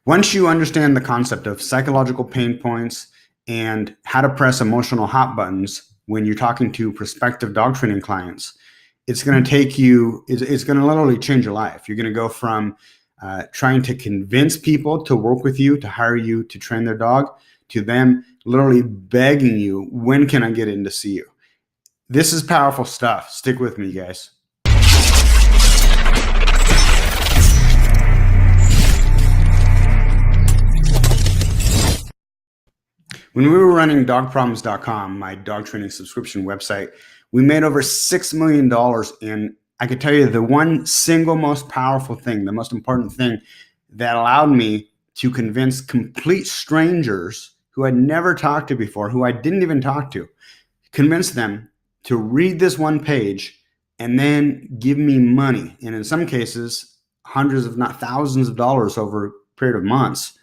Once you understand the concept of psychological pain points and how to press emotional hot buttons when you're talking to prospective dog training clients, it's going to take you, it's going to literally change your life. You're going to go from trying to convince people to work with you, to hire you to train their dog, to them literally begging you, when can I get in to see you? This is powerful stuff. Stick with me, guys. When we were running dogproblems.com, my dog training subscription website, we made over $6 million. And I could tell you the one single most powerful thing, the most important thing that allowed me to convince complete strangers who I'd never talked to before, who I didn't even talk to, convince them to read this one page and then give me money. And in some cases, hundreds, if not thousands of dollars over a period of months.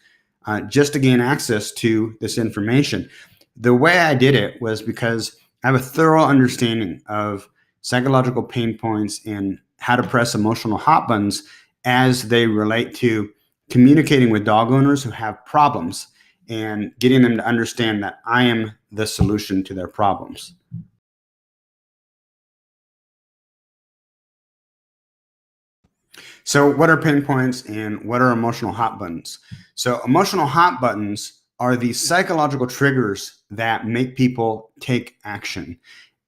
Just to gain access to this information. The way I did it was because I have a thorough understanding of psychological pain points and how to press emotional hot buttons as they relate to communicating with dog owners who have problems and getting them to understand that I am the solution to their problems. So what are pain points and what are emotional hot buttons? So emotional hot buttons are the psychological triggers that make people take action.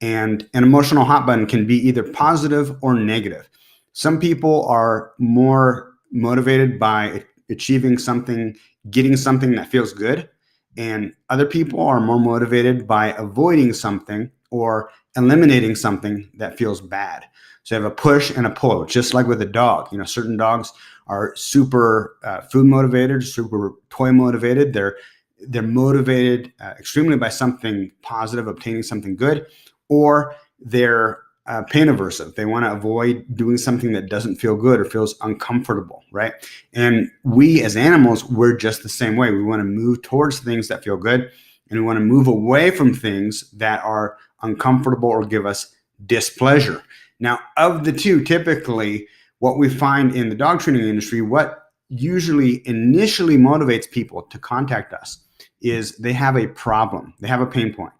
And an emotional hot button can be either positive or negative. Some people are more motivated by achieving something, getting something that feels good. And other people are more motivated by avoiding something or eliminating something that feels bad. So you have a push and a pull, just like with a dog. You know, certain dogs are super food motivated, super toy motivated. They're motivated extremely by something positive, obtaining something good, or they're pain aversive. They want to avoid doing something that doesn't feel good or feels uncomfortable, right? And we as animals, we're just the same way. We want to move towards things that feel good, and we want to move away from things that are uncomfortable or give us displeasure. Now, of the two, typically what we find in the dog training industry, what usually initially motivates people to contact us is they have a problem, they have a pain point.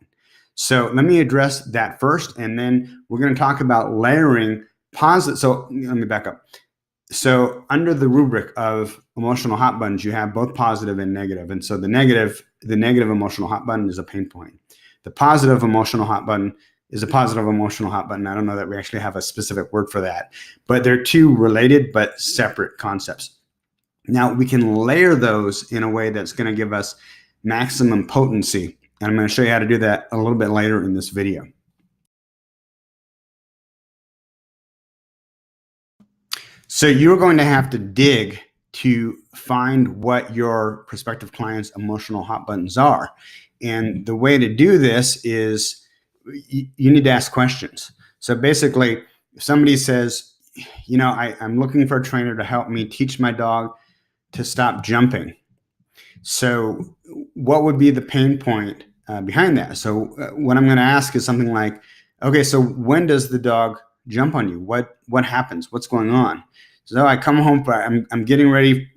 So let me address that first, and then we're going to talk about layering positive. So let me back up. So under the rubric of emotional hot buttons, you have both positive and negative. And so the negative emotional hot button is a pain point. The positive emotional hot button is a positive emotional hot button. I don't know that we actually have a specific word for that, but they're two related but separate concepts. Now we can layer those in a way that's going to give us maximum potency. And I'm going to show you how to do that a little bit later in this video. So you're going to have to dig to find what your prospective client's emotional hot buttons are. And the way to do this is you need to ask questions. So basically, if somebody says, you know, I'm looking for a trainer to help me teach my dog to stop jumping. So what would be the pain point behind that? So what I'm going to ask is something like, okay, so when does the dog jump on you? What happens? What's going on? So I come home, I'm getting ready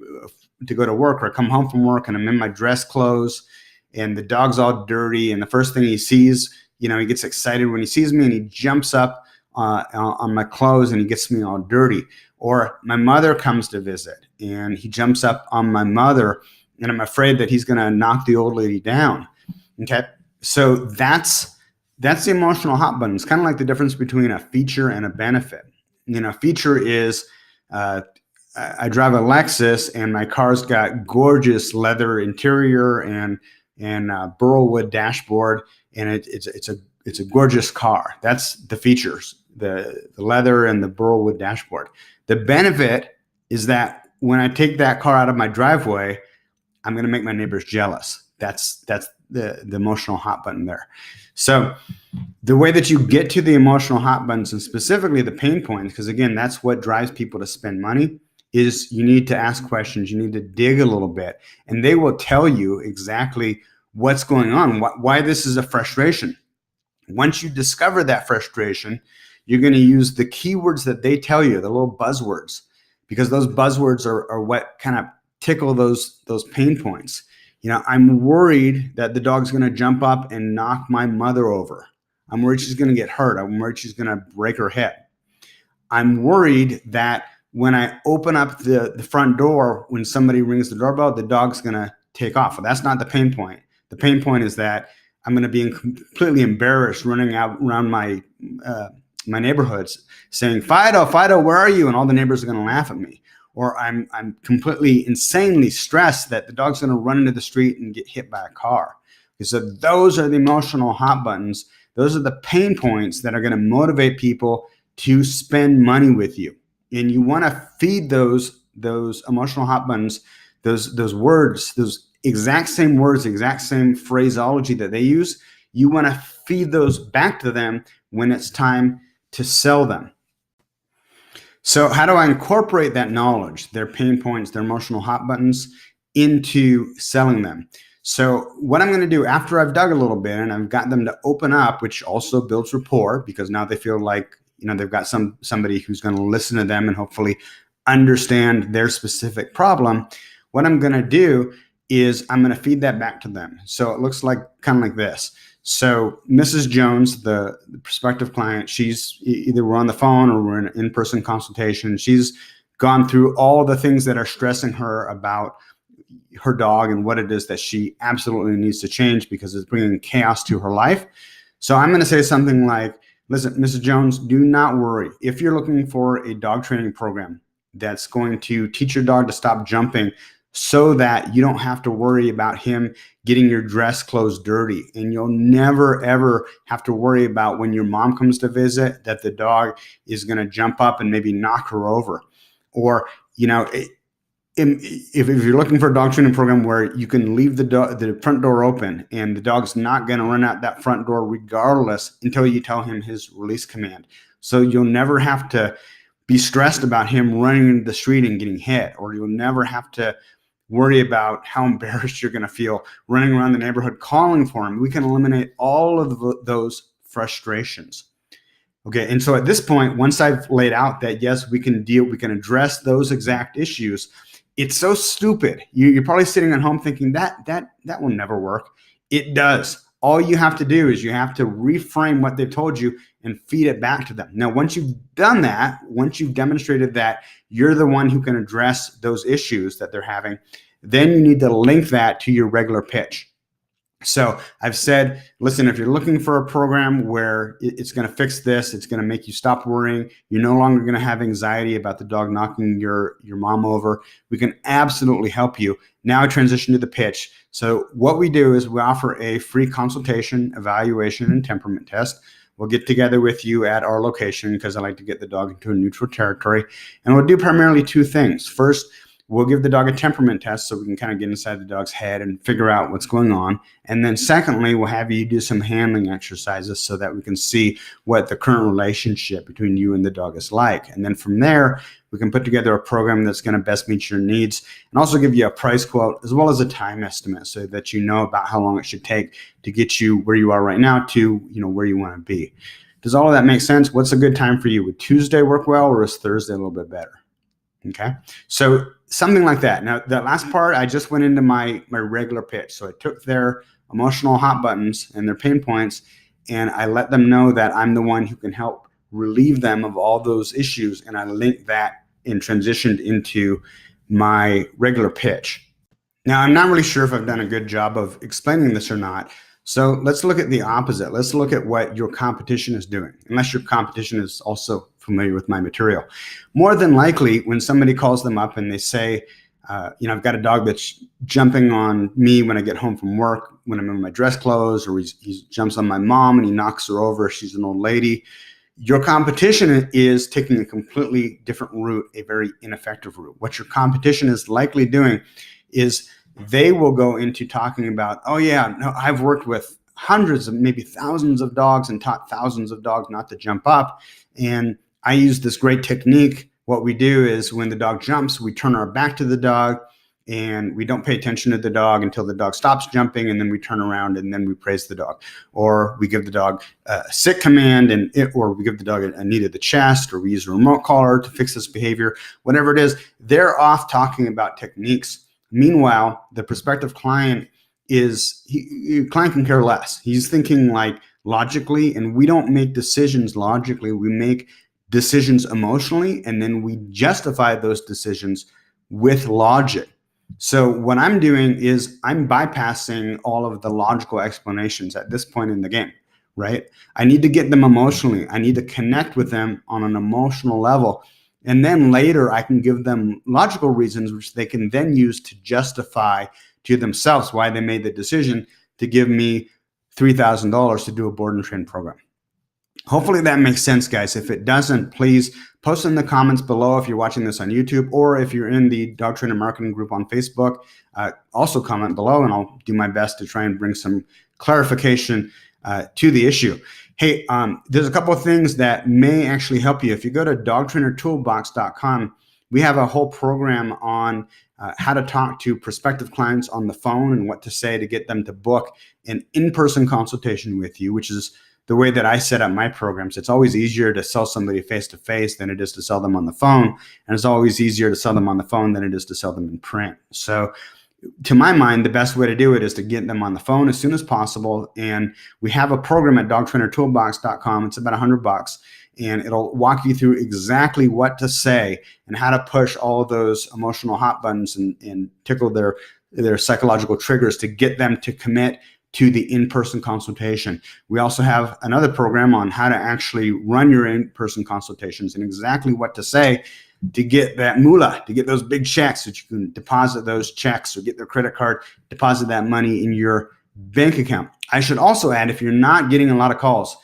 to go to work, or I come home from work and I'm in my dress clothes and the dog's all dirty. And the first thing he sees, you know, he gets excited when he sees me and he jumps up on my clothes and he gets me all dirty. Or my mother comes to visit and he jumps up on my mother and I'm afraid that he's going to knock the old lady down. Okay. So that's the emotional hot button. It's kind of like the difference between a feature and a benefit. You know, feature is, I drive a Lexus and my car's got gorgeous leather interior and burlwood dashboard, and it's a gorgeous car. That's the features, the leather and the burlwood dashboard. The benefit is that when I take that car out of my driveway, I'm going to make my neighbors jealous. That's the emotional hot button there. So the way that you get to the emotional hot buttons, and specifically the pain points, because again, that's what drives people to spend money, is you need to ask questions. You need to dig a little bit, and they will tell you exactly what's going on, why this is a frustration. Once you discover that frustration, you're going to use the keywords that they tell you, the little buzzwords, because those buzzwords are what kind of tickle those pain points. I'm worried that the dog's going to jump up and knock my mother over. I'm worried she's going to get hurt. I'm worried she's going to break her hip. I'm worried that when I open up the front door, when somebody rings the doorbell, the dog's going to take off. Well, that's not the pain point. The pain point is that I'm going to be completely embarrassed running out around my neighborhoods saying, Fido, Fido, where are you? And all the neighbors are going to laugh at me. Or I'm completely insanely stressed that the dog's going to run into the street and get hit by a car. So those are the emotional hot buttons. Those are the pain points that are going to motivate people to spend money with you. And you want to feed those emotional hot buttons, those words, those exact same words, exact same phraseology that they use. You want to feed those back to them when it's time to sell them. So how do I incorporate that knowledge, their pain points, their emotional hot buttons, into selling them? So what I'm going to do after I've dug a little bit and I've got them to open up, which also builds rapport, because now they feel like they've got somebody who's going to listen to them and hopefully understand their specific problem. What I'm going to do is I'm going to feed that back to them. So it looks like kind of like this. So Mrs. Jones, the prospective client, she's either we're on the phone or we're in an in-person consultation. She's gone through all the things that are stressing her about her dog and what it is that she absolutely needs to change because it's bringing chaos to her life. So I'm going to say something like, listen, Mrs. Jones, do not worry. If you're looking for a dog training program that's going to teach your dog to stop jumping so that you don't have to worry about him getting your dress clothes dirty, and you'll never, ever have to worry about when your mom comes to visit that the dog is going to jump up and maybe knock her over. Or, if you're looking for a dog training program where you can leave the front door open and the dog's not going to run out that front door regardless until you tell him his release command. So you'll never have to be stressed about him running into the street and getting hit, or you'll never have to worry about how embarrassed you're going to feel running around the neighborhood calling for him. We can eliminate all of those frustrations. Okay, and so at this point, once I've laid out that, yes, we can address those exact issues, it's so stupid. You're probably sitting at home thinking that will never work. It does. All you have to do is you have to reframe what they've told you and feed it back to them. Now, once you've done that, once you've demonstrated that you're the one who can address those issues that they're having, then you need to link that to your regular pitch. So I've said, listen, if you're looking for a program where it's going to fix this, it's going to make you stop worrying, you're no longer going to have anxiety about the dog knocking your mom over, we can absolutely help you. Now I transition to the pitch. So what we do is we offer a free consultation, evaluation, and temperament test. We'll get together with you at our location because I like to get the dog into a neutral territory. And we'll do primarily two things. First, we'll give the dog a temperament test so we can kind of get inside the dog's head and figure out what's going on. And then secondly, we'll have you do some handling exercises so that we can see what the current relationship between you and the dog is like. And then from there, we can put together a program that's going to best meet your needs and also give you a price quote as well as a time estimate so that you know about how long it should take to get you where you are right now to where you want to be. Does all of that make sense? What's a good time for you? Would Tuesday work well, or is Thursday a little bit better? Okay, so something like that. Now, that last part, I just went into my regular pitch. So I took their emotional hot buttons and their pain points, and I let them know that I'm the one who can help relieve them of all those issues, and I linked that and transitioned into my regular pitch. Now, I'm not really sure if I've done a good job of explaining this or not. So let's look at the opposite. Let's look at what your competition is doing, unless your competition is also familiar with my material. More than likely, when somebody calls them up and they say, I've got a dog that's jumping on me when I get home from work, when I'm in my dress clothes, or he jumps on my mom and he knocks her over. She's an old lady. Your competition is taking a completely different route, a very ineffective route. What your competition is likely doing is they will go into talking about, oh yeah, no, I've worked with hundreds of maybe thousands of dogs and taught thousands of dogs not to jump up. And I use this great technique. What we do is when the dog jumps, we turn our back to the dog and we don't pay attention to the dog until the dog stops jumping, and then we turn around and then we praise the dog. Or we give the dog a sit command, or we give the dog a knee to the chest, or we use a remote collar to fix this behavior. Whatever it is, they're off talking about techniques Meanwhile, the prospective client client can care less. He's thinking like logically, and we don't make decisions logically. We make decisions emotionally, and then we justify those decisions with logic. So what I'm doing is I'm bypassing all of the logical explanations at this point in the game, right? I need to get them emotionally. I need to connect with them on an emotional level. And then later I can give them logical reasons, which they can then use to justify to themselves why they made the decision to give me $3,000 to do a board and train program. Hopefully that makes sense, guys. If it doesn't, please post in the comments below if you're watching this on YouTube, or if you're in the Dog Trainer Marketing group on Facebook, also comment below, and I'll do my best to try and bring some clarification to the issue. Hey, there's a couple of things that may actually help you. If you go to dogtrainertoolbox.com, we have a whole program on how to talk to prospective clients on the phone and what to say to get them to book an in-person consultation with you, which is the way that I set up my programs. It's always easier to sell somebody face-to-face than it is to sell them on the phone. And it's always easier to sell them on the phone than it is to sell them in print. So to my mind, the best way to do it is to get them on the phone as soon as possible. And we have a program at dogtrainertoolbox.com. It's about $100, and it'll walk you through exactly what to say and how to push all of those emotional hot buttons and tickle their psychological triggers to get them to commit to the in-person consultation. We also have another program on how to actually run your in-person consultations and exactly what to say to get that moolah, to get those big checks so that you can deposit those checks or get their credit card, deposit that money in your bank account. I should also add, if you're not getting a lot of calls,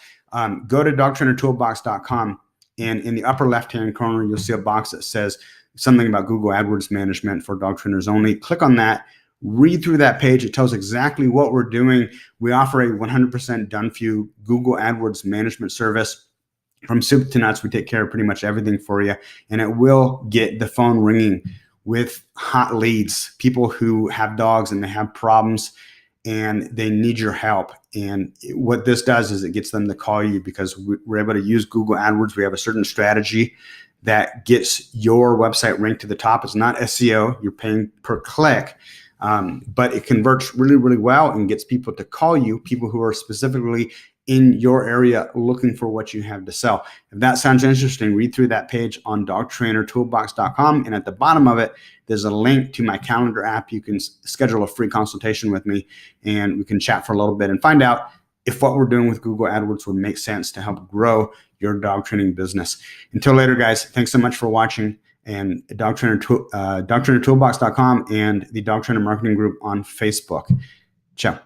go to dogtrainertoolbox.com, and in the upper left-hand corner, you'll see a box that says something about Google AdWords management for dog trainers only. Click on that. Read through that page. It tells exactly what we're doing. We offer a 100% done for you Google AdWords management service. From soup to nuts, we take care of pretty much everything for you, and it will get the phone ringing with hot leads, people who have dogs and they have problems and they need your help. And what this does is it gets them to call you because we're able to use Google AdWords. We have a certain strategy that gets your website ranked to the top. It's not SEO. You're paying per click. But it converts really, really well and gets people to call you, people who are specifically in your area looking for what you have to sell. If that sounds interesting, read through that page on dogtrainertoolbox.com. And at the bottom of it, there's a link to my calendar app. You can schedule a free consultation with me, and we can chat for a little bit and find out if what we're doing with Google AdWords would make sense to help grow your dog training business. Until later, guys, thanks so much for watching. And dogtrainertoolbox.com and the Dog Trainer Marketing Group on Facebook. Ciao.